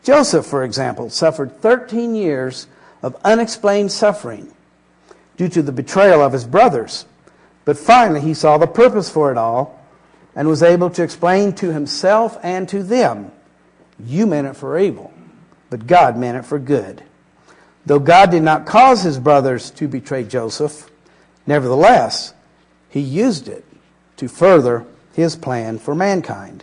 Joseph, for example, suffered 13 years of unexplained suffering due to the betrayal of his brothers. But finally, he saw the purpose for it all and was able to explain to himself and to them, "You meant it for evil, but God meant it for good." Though God did not cause his brothers to betray Joseph, nevertheless, he used it to further his plan for mankind.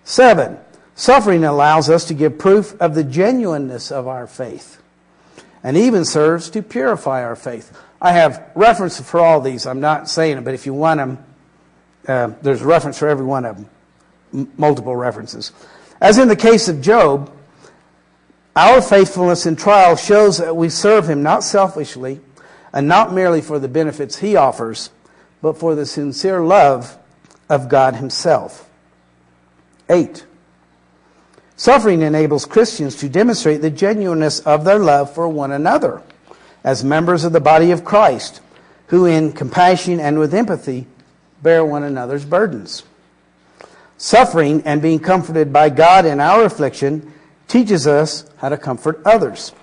7, suffering allows us to give proof of the genuineness of our faith and even serves to purify our faith. I have references for all these. I'm not saying it, but if you want them, there's a reference for every one of them, multiple references. As in the case of Job, our faithfulness in trial shows that we serve him not selfishly and not merely for the benefits he offers, but for the sincere love of God himself. 8, suffering enables Christians to demonstrate the genuineness of their love for one another as members of the body of Christ, who in compassion and with empathy bear one another's burdens. Suffering and being comforted by God in our affliction teaches us how to comfort others.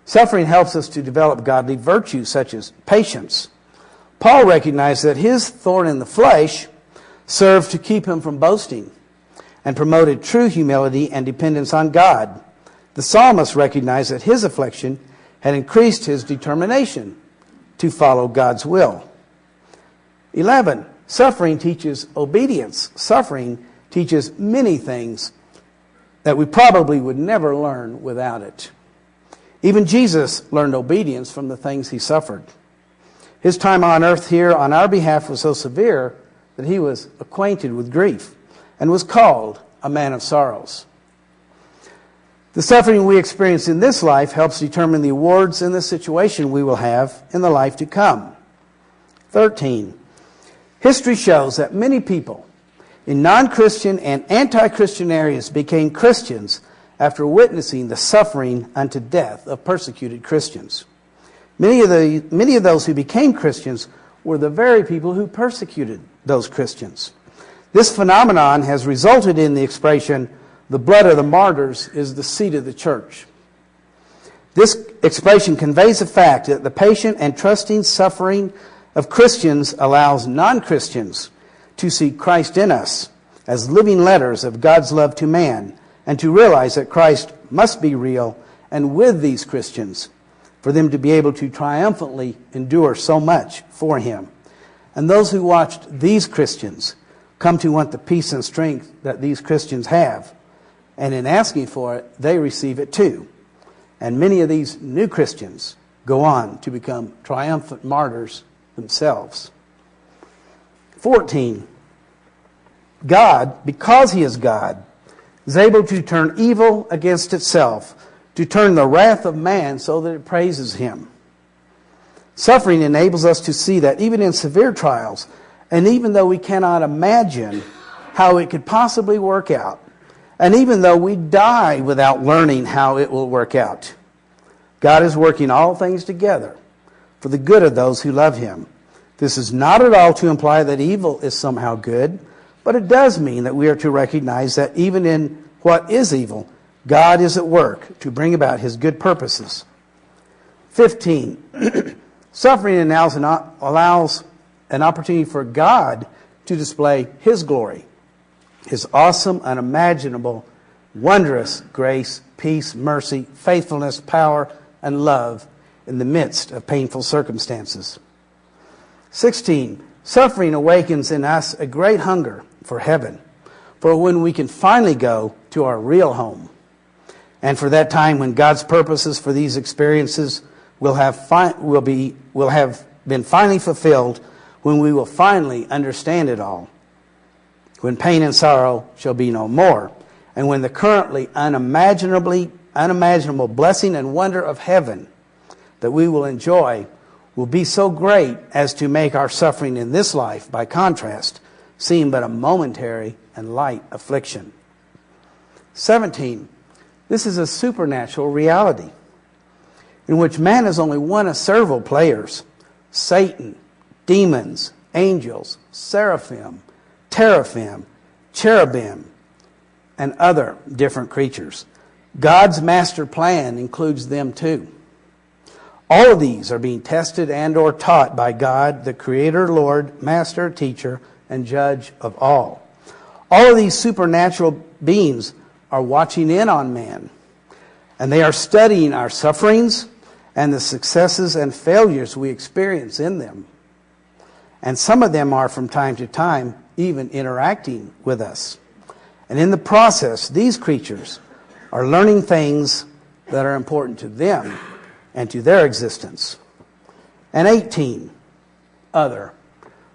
Suffering helps us to develop godly virtues such as patience. Paul recognized that his thorn in the flesh served to keep him from boasting and promoted true humility and dependence on God. The psalmist recognized that his affliction had increased his determination to follow God's will. 11, suffering teaches obedience. Suffering teaches many things that we probably would never learn without it. Even Jesus learned obedience from the things he suffered. His time on earth here on our behalf was so severe that he was acquainted with grief and was called a man of sorrows. The suffering we experience in this life helps determine the awards and the situation we will have in the life to come. 13, history shows that many people in non-Christian and anti-Christian areas became Christians after witnessing the suffering unto death of persecuted Christians. Many of those who became Christians were the very people who persecuted those Christians. This phenomenon has resulted in the expression, "The blood of the martyrs is the seed of the church." This expression conveys the fact that the patient and trusting suffering of Christians allows non-Christians to see Christ in us as living letters of God's love to man, and to realize that Christ must be real and with these Christians for them to be able to triumphantly endure so much for him. And those who watched these Christians come to want the peace and strength that these Christians have. And in asking for it, they receive it too. And many of these new Christians go on to become triumphant martyrs themselves. 14, God, because he is God, is able to turn evil against itself, to turn the wrath of man so that it praises him. Suffering enables us to see that even in severe trials, and even though we cannot imagine how it could possibly work out, and even though we die without learning how it will work out, God is working all things together for the good of those who love him. This is not at all to imply that evil is somehow good, but it does mean that we are to recognize that even in what is evil, God is at work to bring about his good purposes. 15, suffering allows an opportunity for God to display his glory, his awesome, unimaginable, wondrous grace, peace, mercy, faithfulness, power, and love in the midst of painful circumstances. 16, suffering awakens in us a great hunger for heaven, for when we can finally go to our real home, and for that time when God's purposes for these experiences will have been finally fulfilled, when we will finally understand it all, when pain and sorrow shall be no more, and when the currently unimaginable blessing and wonder of heaven that we will enjoy will be so great as to make our suffering in this life, by contrast, seem but a momentary and light affliction. 17, this is a supernatural reality in which man is only one of several players: Satan, demons, angels, seraphim, teraphim, cherubim, and other different creatures. God's master plan includes them too. All of these are being tested and or taught by God, the Creator, Lord, Master, Teacher, and Judge of all. All of these supernatural beings are watching in on man, and they are studying our sufferings and the successes and failures we experience in them. And some of them are from time to time even interacting with us. And in the process, these creatures are learning things that are important to them and to their existence. And 18, other.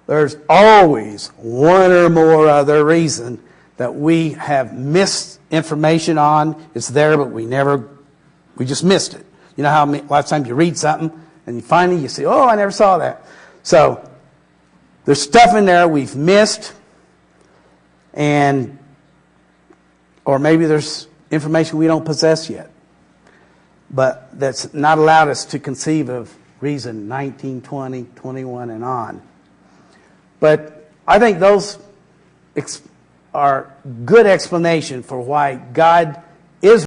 There's always one or more other reason that we have missed information on. It's there, but we just missed it. You know how a lot of times you read something and finally you say, oh, I never saw that. So there's stuff in there we've missed, or maybe there's information we don't possess yet, but that's not allowed us to conceive of reason 19, 20, 21, and on. But I think those are good explanation for why God is